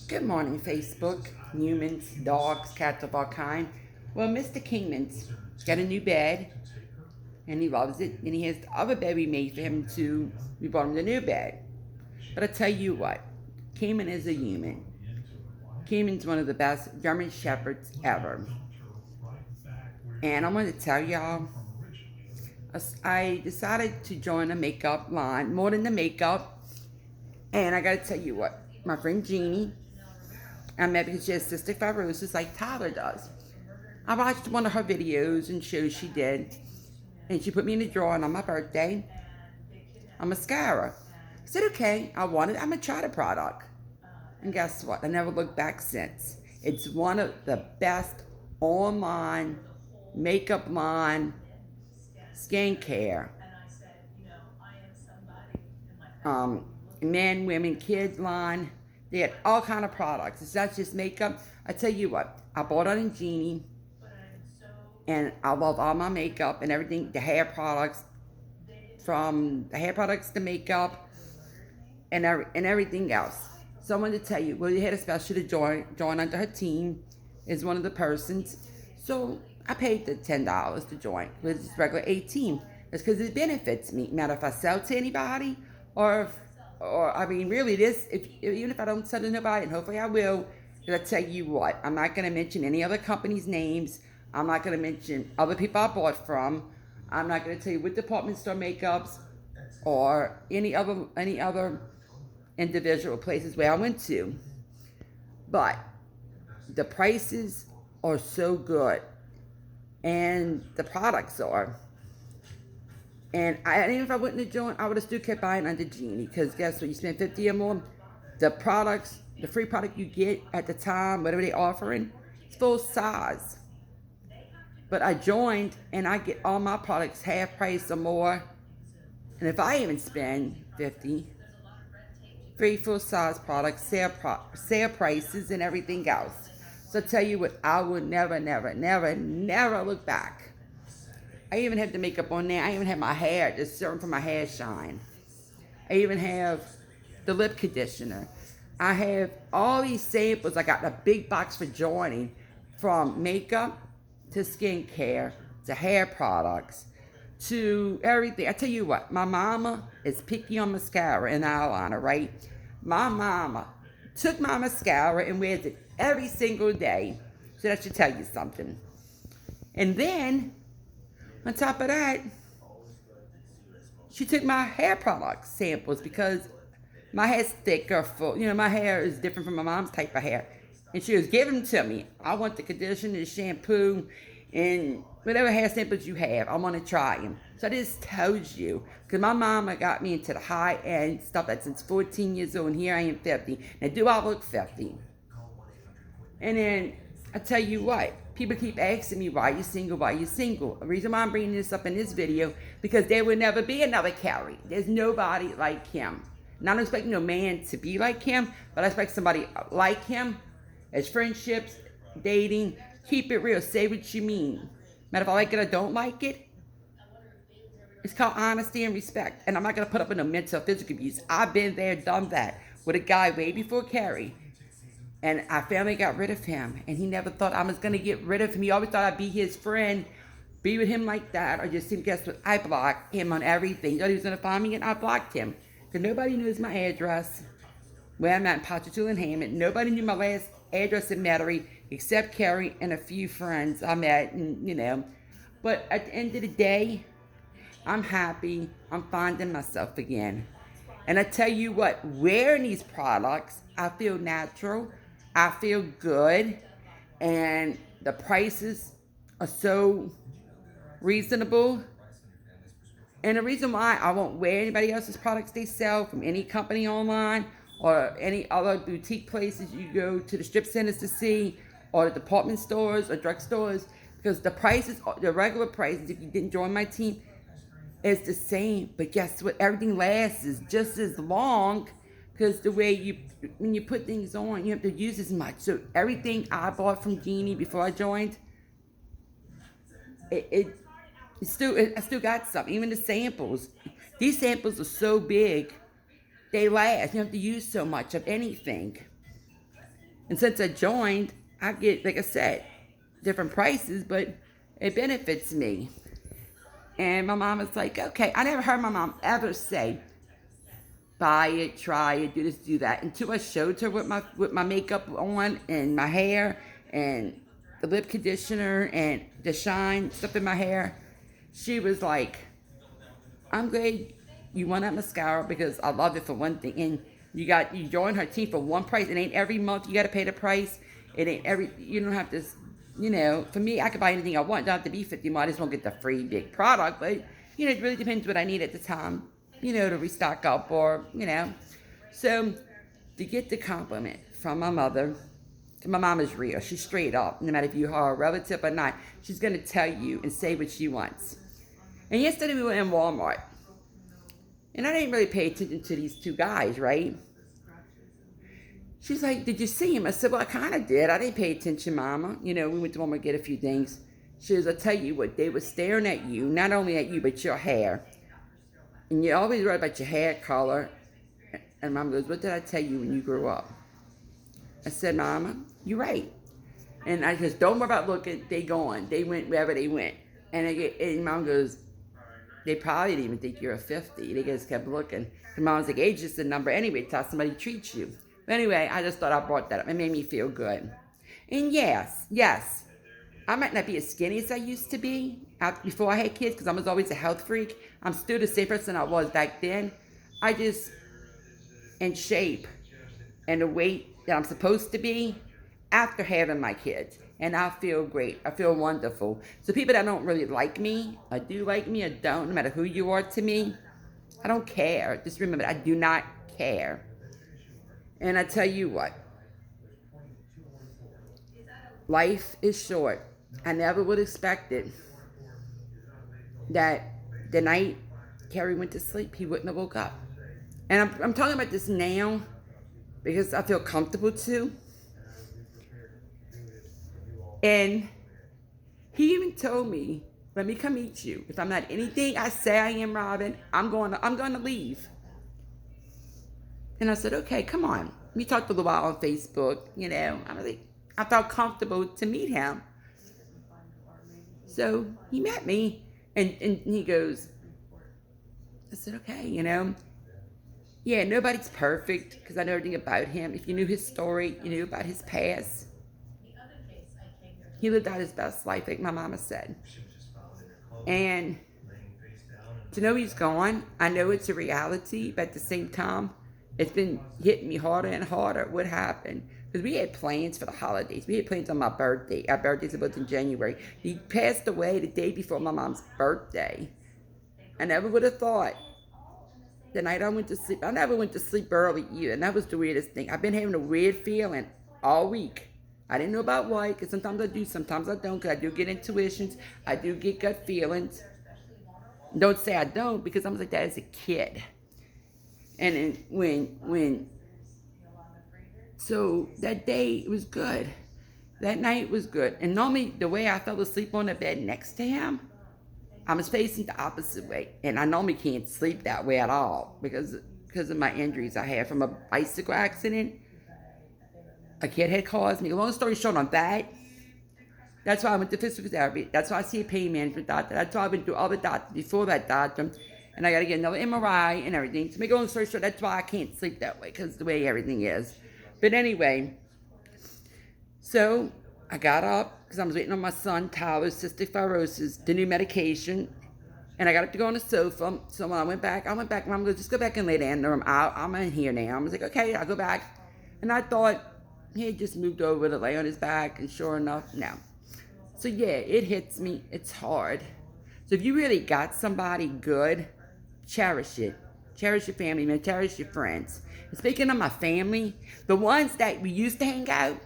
Good morning, Facebook. Humans, dogs, cats of all kind. Well, Mr. Kingman's got a new bed, and he loves it. And he has the other bed we made for him too. We bought him the new bed. But I tell you what, Kingman is a human. Kingman's one of the best German Shepherds ever. And I'm going to tell y'all, I decided to join a makeup line, more than the makeup. And I got to tell you what, my friend Jeannie, I met because she has cystic fibrosis like Tyler does. I watched one of her videos and shows she did, and she put me in a drawing on my birthday, a mascara. I said, okay, I want it. I'm going to try the product. And guess what? I never looked back since. It's one of the best online makeup line skincare. Um, Men, women, kids line. They had all kind of products. It's not just makeup. I tell you what, I bought it on Genie, and I love all my makeup and everything. The hair products, from the hair products to makeup, and everything else. So I wanted to tell you, well, you had a special to join under her team. Is one of the persons. So I paid the $10 to join. It's regular 18. It's because it benefits me. Matter if I sell to anybody, or I mean, really, this. Even if I don't sell to nobody, and hopefully I will. Because I tell you what, I'm not going to mention any other company's names. I'm not going to mention other people I bought from. I'm not going to tell you what department store makeups or any other individual places where I went to. But the prices are so good, and the products are. And even if I wouldn't have joined, I would have still kept buying under Genie. Because guess what? You spend 50 or more, the products, the free product you get at the time, whatever they're offering, it's full size. But I joined, and I get all my products half price or more. And if I even spend 50, free full size products, sale prices, and everything else. So I tell you what, I would never, never, never, never look back. I even have the makeup on there. I even have my hair, the serum for my hair shine. I even have the lip conditioner. I have all these samples. I got a big box for joining, from makeup to skincare to hair products to everything. I tell you what, my mama is picky on mascara and eyeliner, right? My mama took my mascara and wears it every single day. So that should tell you something. And then, on top of that, she took my hair product samples because my hair's thicker, full. My hair is different from my mom's type of hair. And she was giving them to me. I want the conditioner, the shampoo, and whatever hair samples you have. I want to try them. So this tells you, because my mama got me into the high-end stuff that since 14 years old, and here I am 50. Now, do I look 50? And then, I tell you what, people keep asking me, why you single, why you single? The reason why I'm bringing this up in this video, because there will never be another Carrie. There's nobody like him. And I don't expect no man to be like him, but I expect somebody like him. As friendships, dating, keep it real, say what you mean. Matter if I like it or don't like it, it's called honesty and respect. And I'm not going to put up with no mental or physical abuse. I've been there, done that with a guy way before Carrie. And I finally got rid of him. And he never thought I was going to get rid of him. He always thought I'd be his friend, be with him like that, or just him. Guess what? I blocked him on everything. He thought he was going to find me, and I blocked him. Because nobody knows my address, where I'm at in Ponchatoula and Hammond. Nobody knew my last address in Metairie except Carrie and a few friends I met, and. But at the end of the day, I'm happy. I'm finding myself again. And I tell you what, wearing these products, I feel natural. I feel good. And the prices are so reasonable. And the reason why I won't wear anybody else's products they sell from any company online or any other boutique places you go to the strip centers to see, or the department stores or drugstores, because the prices, the regular prices, if you didn't join my team, is the same. But guess what? Everything lasts is just as long, because the way when you put things on, you have to use as much. So everything I bought from Genie before I joined, I still got some. Even the samples. These samples are so big, they last. You don't have to use so much of anything. And since I joined, I get, like I said, different prices, but it benefits me. And my mom was like, okay. I never heard my mom ever say, buy it, try it, do this, do that, until I showed her with my makeup on and my hair and the lip conditioner and the shine stuff in my hair. She was like, I'm glad you want that mascara because I love it for one thing. And you join her team for one price. It ain't every month you got to pay the price. It ain't you don't have to, for me, I could buy anything I want. It don't have to be 50 more. I just won't get the free big product. But, it really depends what I need at the time, to restock up or. So to get the compliment from my mother, my mom is real. She's straight up. No matter if you are a relative or not, she's going to tell you and say what she wants. And yesterday we were in Walmart. And I didn't really pay attention to these two guys, right? She's like, did you see him? I said, well, I kind of did. I didn't pay attention, Mama. We went to Walmart to get a few things. She goes, I'll tell you what, they were staring at you, not only at you, but your hair. And you always write about your hair color. And Mama goes, what did I tell you when you grew up? I said, Mama, you're right. And I just don't worry about looking. They gone. They went wherever they went. And Mom goes, they probably didn't even think you're a 50. They just kept looking. And Mom's like, age is just a number anyway. It's how somebody treats you. But anyway, I just thought I brought that up. It made me feel good. And yes, I might not be as skinny as I used to be before I had kids because I was always a health freak. I'm still the same person I was back then. I just, in shape and the weight that I'm supposed to be after having my kids. And I feel great. I feel wonderful. So people that don't really like me, or do like me, or don't, no matter who you are to me, I don't care. Just remember, I do not care. And I tell you what, life is short. I never would have expected that the night Carrie went to sleep, he wouldn't have woke up. And I'm talking about this now because I feel comfortable to. And he even told me, let me come meet you. If I'm not anything I say I am, Robin, I'm going to leave. And I said, okay, come on. We talked a little while on Facebook, I felt comfortable to meet him. So he met me and he goes, I said, okay, yeah, nobody's perfect because I know everything about him. If you knew his story, you knew about his past. He lived out his best life, like my mama said. And to know he's gone, I know it's a reality, but at the same time, it's been hitting me harder and harder. What happened? Because we had plans for the holidays. We had plans on my birthday. Our birthdays are both in January. He passed away the day before my mom's birthday. I never would have thought. The night I went to sleep, I never went to sleep early either. And that was the weirdest thing. I've been having a weird feeling all week. I didn't know about why, because sometimes I do, sometimes I don't, because I do get intuitions, I do get gut feelings. Don't say I don't, because I was like that as a kid. And so that day it was good. That night was good. And normally the way I fell asleep on the bed next to him, I was facing the opposite way. And I normally can't sleep that way at all because of my injuries I had from a bicycle accident. A kid had caused me. Long story short on that, that's why I went to physical therapy. That's why I see a pain management doctor. That's why I've been through all the doctors before that doctor. And I got to get another MRI and everything. To make a long story short, that's why I can't sleep that way, because the way everything is. But anyway, so I got up because I was waiting on my son, Tyler's cystic fibrosis, the new medication. And I got up to go on the sofa. So when I went back, Mom goes, just go back and lay down in the room. I'm in here now. I was like, okay, I'll go back. And I thought he had just moved over to lay on his back. And sure enough, no. So yeah, it hits me. It's hard. So if you really got somebody good, cherish it. Cherish your family, man. Cherish your friends. And speaking of my family, the ones that we used to hang out,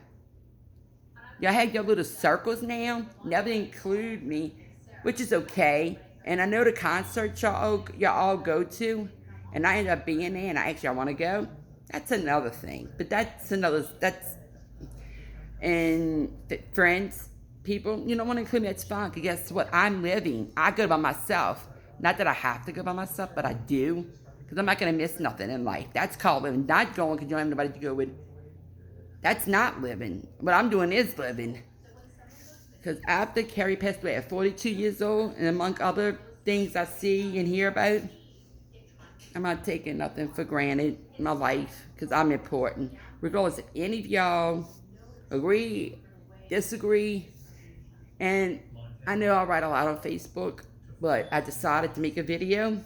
y'all have your little circles now. Never include me, which is okay. And I know the concerts y'all all go to, and I end up being there, and I want to go. That's another thing. But and friends, people, you don't want to include me, that's fine, because guess what? I'm living. I go by myself. Not that I have to go by myself, but I do. Because I'm not going to miss nothing in life. That's called living. Not going because you don't have nobody to go with. That's not living. What I'm doing is living. Because after Carrie passed away at 42 years old, and among other things I see and hear about, I'm not taking nothing for granted in my life because I'm important. Regardless if any of y'all agree, disagree, and I know I write a lot on Facebook, but I decided to make a video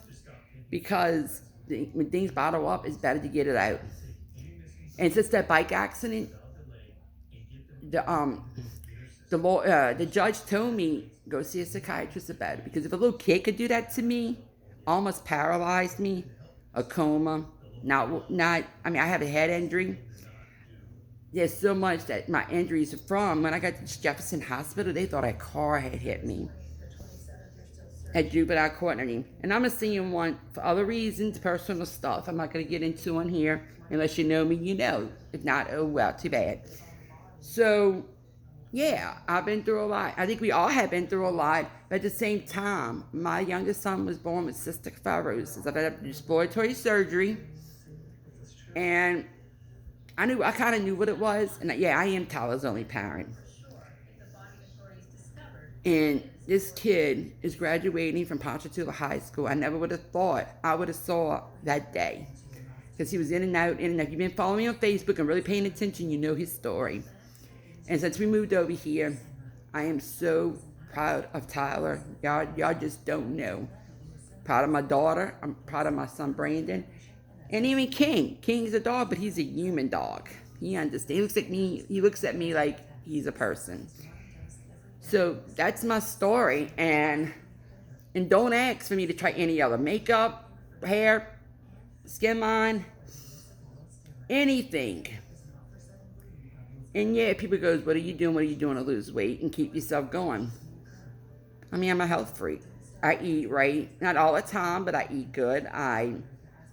because when things bottle up, it's better to get it out. And since that bike accident, the the judge told me go see a psychiatrist about it because if a little kid could do that to me, almost paralyzed me, a coma, not. I mean, I have a head injury. There's so much that my injuries are from. When I got to Jefferson Hospital, they thought a car had hit me at juvenile court. And I'm a senior one for other reasons, personal stuff. I'm not going to get into on here. Unless you know me, you know. If not, oh well, too bad. So, yeah, I've been through a lot. I think we all have been through a lot. But at the same time, my youngest son was born with cystic fibrosis. I've had exploratory surgery. And I kind of knew what it was. And yeah, I am Tyler's only parent. And this kid is graduating from Ponchatoula High School. I never would have thought I would have saw that day. Because he was in and out, in and out. If you've been following me on Facebook and really paying attention, you know his story. And since we moved over here, I am so proud of Tyler. Y'all just don't know. Proud of my daughter. I'm proud of my son Brandon. And even King. King's a dog, but he's a human dog. He understands. He looks at me like he's a person. So that's my story. And don't ask for me to try any other makeup, hair, skin line, anything. And yeah, people goes, what are you doing? What are you doing to lose weight and keep yourself going? I mean, I'm a health freak. I eat right. Not all the time, but I eat good. I'm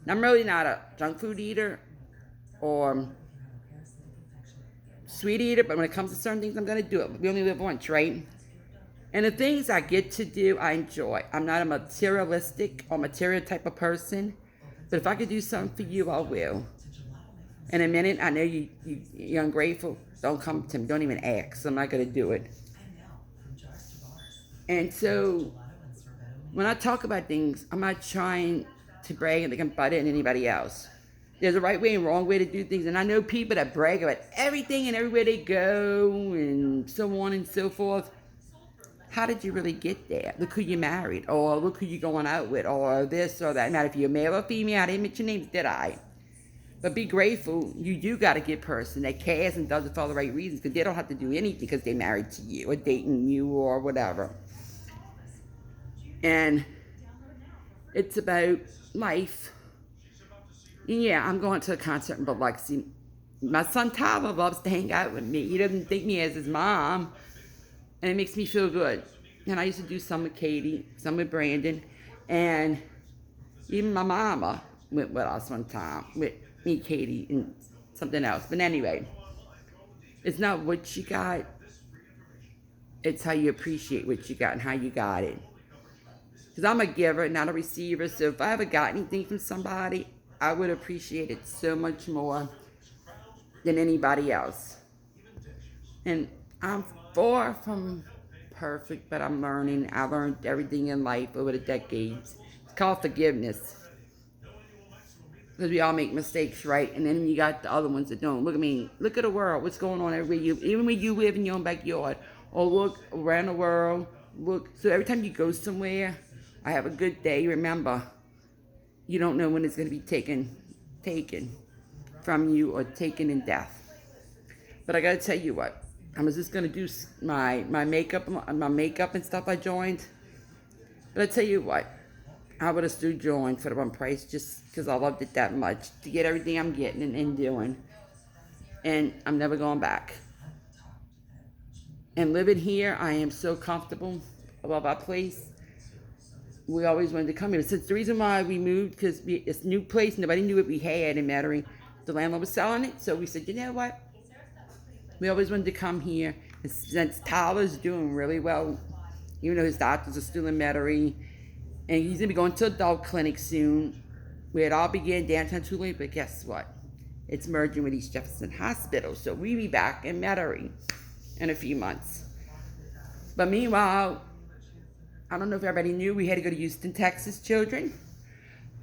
really not a junk food eater or sweet eater, but when it comes to certain things, I'm going to do it. We only live once, right? And the things I get to do, I enjoy. I'm not a materialistic or material type of person, but if I could do something for you, I will. In a minute, I know you're ungrateful. Don't come to me. Don't even ask. I'm not going to do it. And so, when I talk about things, I'm not trying to brag and think I'm better than anybody else. There's a right way and wrong way to do things. And I know people that brag about everything and everywhere they go and so on and so forth. How did you really get there? Look who you married, or look who you're going out with, or this or that. Not if you're male or female. I didn't mention names, did I? But be grateful. You do got a good person that cares and does it for all the right reasons, because they don't have to do anything because they're married to you or dating you or whatever. And it's about life. And yeah, I'm going to a concert in Biloxi. My son Tyler loves to hang out with me. He doesn't think me as his mom. And it makes me feel good. And I used to do some with Katie, some with Brandon. And even my mama went with us one time, with me, Katie, and something else. But anyway, it's not what you got. It's how you appreciate what you got and how you got it. Because I'm a giver, not a receiver. So if I ever got anything from somebody, I would appreciate it so much more than anybody else. And I'm far from perfect, but I'm learning. I learned everything in life over the decades. It's called forgiveness. Because we all make mistakes, right? And then you got the other ones that don't. Look at me. Look at the world. What's going on everywhere even when you live in your own backyard. Or look around the world. Look. So every time you go somewhere, I have a good day. Remember, you don't know when it's going to be taken from you or taken in death. But I got to tell you what. I was just going to do my makeup and stuff I joined. But I tell you what. I would have still joined for the one price just because I loved it that much to get everything I'm getting and doing. And I'm never going back. And living here, I am so comfortable. I love our place. We always wanted to come here. Since the reason why we moved, because it's a new place, nobody knew what we had in Metairie. The landlord was selling it, so we said, you know what? We always wanted to come here. And since Tyler's doing really well, even though his doctors are still in Metairie, and he's going to be going to adult clinic soon, where it all began downtown Tulane, but guess what? It's merging with East Jefferson Hospital. So we'll be back in Metairie in a few months. But meanwhile, I don't know if everybody knew, we had to go to Houston, Texas, children,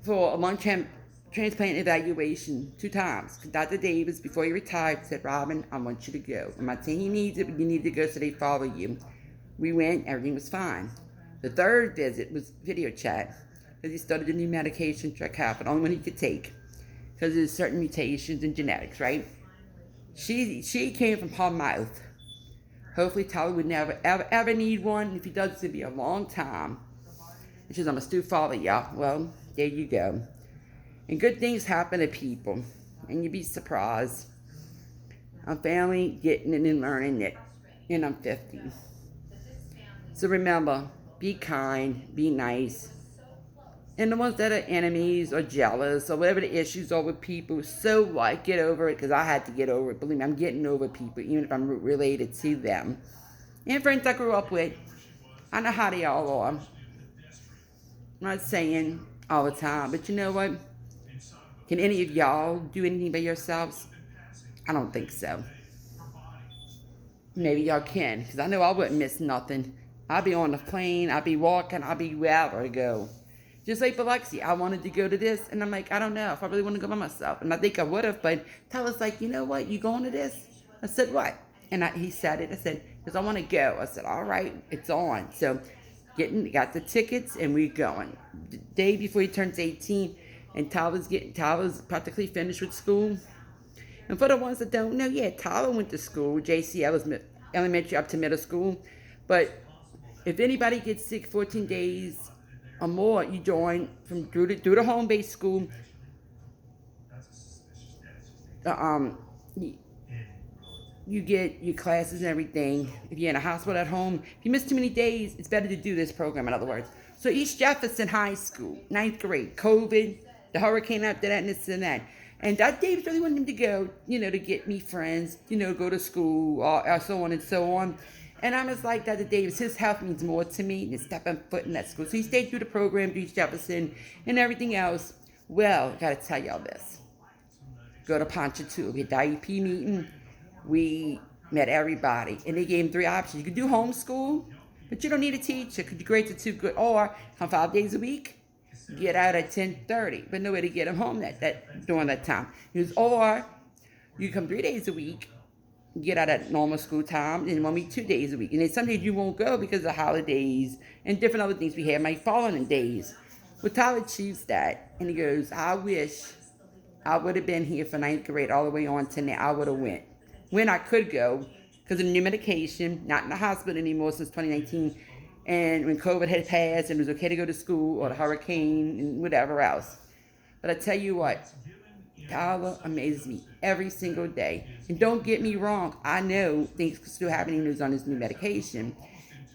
for a lung transplant evaluation 2 times. Dr. Davis, before he retired, said, Robin, I want you to go. I'm not saying he needs it, but you need to go so they follow you. We went, everything was fine. The 3rd visit was video chat, because he started a new medication, Trikafta, the only one he could take, because there's certain mutations in genetics, right? She came from her mouth. Hopefully Tyler would never, ever need one. If he does, it's going to be a long time. And she says, I'm going to still follow y'all. Well, there you go. And good things happen to people. And you'd be surprised. I'm finally getting it and learning it. And I'm 50. So remember, be kind, be nice. And the ones that are enemies or jealous or whatever the issues are with people, so what? Get over it, because I had to get over it. Believe me, I'm getting over people, even if I'm related to them. And friends I grew up with, I know how they all are. I'm not saying all the time, but you know what? Can any of y'all do anything by yourselves? I don't think so. Maybe y'all can, because I know I wouldn't miss nothing. I'd be on the plane, I'd be walking, I'd be wherever I go. Just like Biloxi, I wanted to go to this, and I'm like, I don't know if I really want to go by myself. And I think I would have, but Tyler's like, you know what, you going to this? I said, what? And he said it. I said, because I want to go. I said, all right, it's on. So got the tickets, and we're going. The day before he turns 18, and Tyler's practically finished with school. And for the ones that don't know, yeah, Tyler went to school. JCL is elementary up to middle school. But if anybody gets sick 14 days or more, you join through the home-based school. You get your classes and everything. If you're in a hospital at home, if you miss too many days, it's better to do this program, in other words. So East Jefferson High School, 9th grade, COVID, the hurricane after that, and this and that. And Dr. Davis really wanted him to go, to get me friends, go to school, or so on and so on. And I was like, Dr. Davis, his health means more to me than stepping foot in that school. So he stayed through the program, through East Jefferson, and everything else. Well, I got to tell y'all this. Go to Ponchatoula, we had the IEP meeting. We met everybody, and they gave him 3 options. You could do homeschool, but you don't need a teacher because your grades are too good. Or come 5 days a week, get out at 10:30, but no way to get him home during that time. Or you come 3 days a week, get out at normal school time, and 1 week 2 days a week. And then some days you won't go because of holidays and different other things we have might fall on days. Well, Tyler chooses that, and he goes, I wish I would have been here for 9th grade all the way on to now. I would have went. When I could go, because of the new medication, not in the hospital anymore since 2019, and when COVID had passed and it was okay to go to school, or the hurricane and whatever else. But I tell you what, Tyler amazes me every single day. And don't get me wrong, I know things are still happening. He was on his new medication,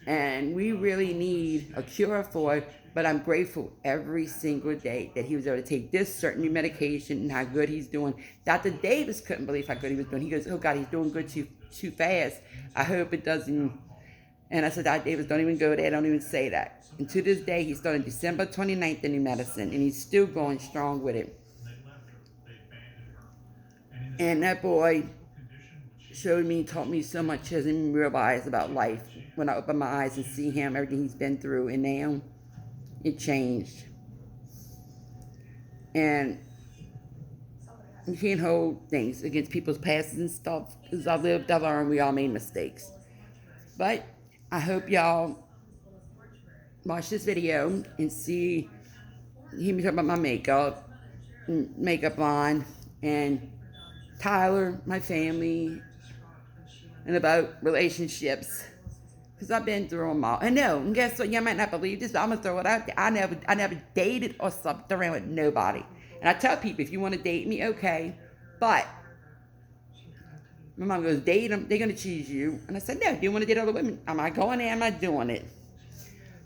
and we really need a cure for it. But I'm grateful every single day that he was able to take this certain new medication and how good he's doing. Dr. Davis couldn't believe how good he was doing. He goes, oh God, he's doing good too fast. I hope it doesn't. And I said, Dr. Davis, don't even go there. Don't even say that. And to this day, he started December 29th, the new medicine, and he's still going strong with it. And that boy showed me, taught me so much he doesn't even realize about life. When I open my eyes and see him, everything he's been through, and now it changed. And you can't hold things against people's pasts and stuff, because I lived, I learned, we all made mistakes. But I hope y'all watch this video and hear me talk about my makeup line, and Tyler, my family, and about relationships. Because I've been through them all. And no, and guess what? You might not believe this, but I'm going to throw it out there. I never dated or slept around with nobody. And I tell people, if you want to date me, okay. But my mom goes, date them. They're going to choose you. And I said, no, do you want to date other women? Am I going there? Am I doing it?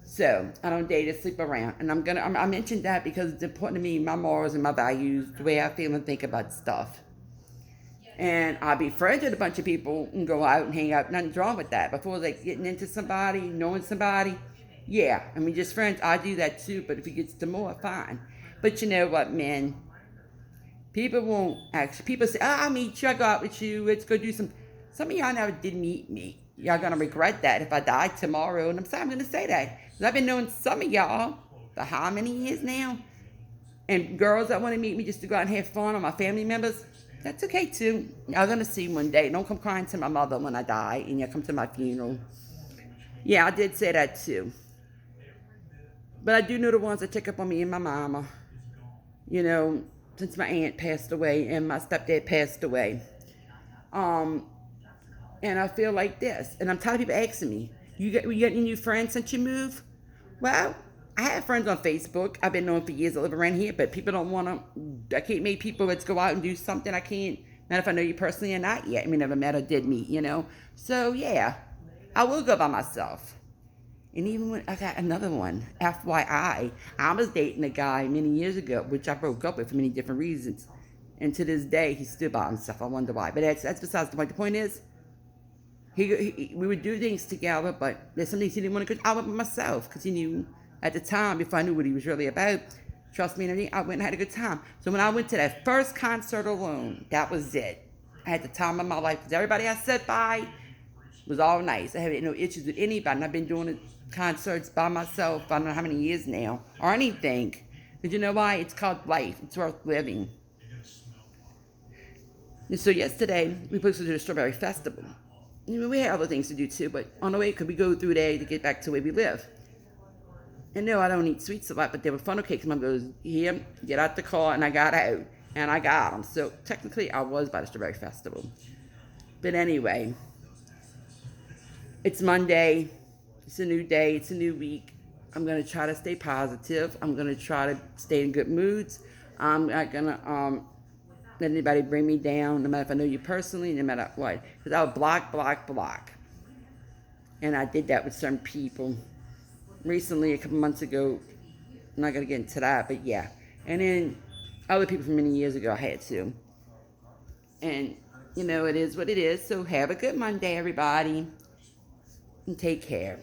So I don't date or sleep around. And I mentioned that because it's important to me, my morals and my values, the way I feel and think about stuff. And I'll be friends with a bunch of people and go out and hang out. Nothing's wrong with that. Before, like, getting into somebody, knowing somebody, yeah. I mean, just friends, I do that too. But if it gets to more, fine. But you know what, men? People won't actually. People say, "Oh, I'll meet you. I go out with you. Let's go do some." Some of y'all never did meet me. Y'all gonna regret that if I die tomorrow. And I'm sorry, I'm gonna say that because I've been knowing some of y'all for how many years now. And girls that want to meet me just to go out and have fun, or my family members, that's okay too. Y'all gonna see one day. Don't come crying to my mother when I die, and you come to my funeral. Yeah, I did say that too. But I do know the ones that check up on me and my mama. You know, since my aunt passed away and my stepdad passed away. Um, and I feel like this. And I'm tired of people asking me, you got any new friends since you moved? Well, I have friends on Facebook. I've been knowing for years that live around here, but people don't want to. I can't make people, let's go out and do something. I can't, not if I know you personally or not yet. I mean, never met or did meet, you know? So, yeah, I will go by myself. And even when I got another one, FYI, I was dating a guy many years ago, which I broke up with for many different reasons. And to this day, he's still by himself. I wonder why. But that's besides the point. The point is, we would do things together, but there's some things he didn't want to go out with myself because he knew at the time, before I knew what he was really about, trust me and everything, I went and had a good time. So when I went to that first concert alone, that was it. I had the time of my life because everybody I sat by was all nice. I had no issues with anybody. And I've been doing concerts by myself, I don't know how many years now, or anything. Because you know why? It's called life. It's worth living. And so yesterday, we posted to the Strawberry Festival. You know, we had other things to do too, but on the way, could we go through there to get back to where we live? And no, I don't eat sweets a lot, but they were funnel cakes. Mom goes, here, get out the car, and I got out. And I got them. So technically, I was by the Strawberry Festival. But anyway, it's Monday. It's a new day. It's a new week. I'm going to try to stay positive. I'm going to try to stay in good moods. I'm not going to let anybody bring me down, no matter if I know you personally, no matter what. Because I would block. And I did that with certain people. Recently, a couple months ago, I'm not going to get into that, but yeah. And then other people from many years ago, I had to. And, you know, it is what it is. So have a good Monday, everybody. And take care.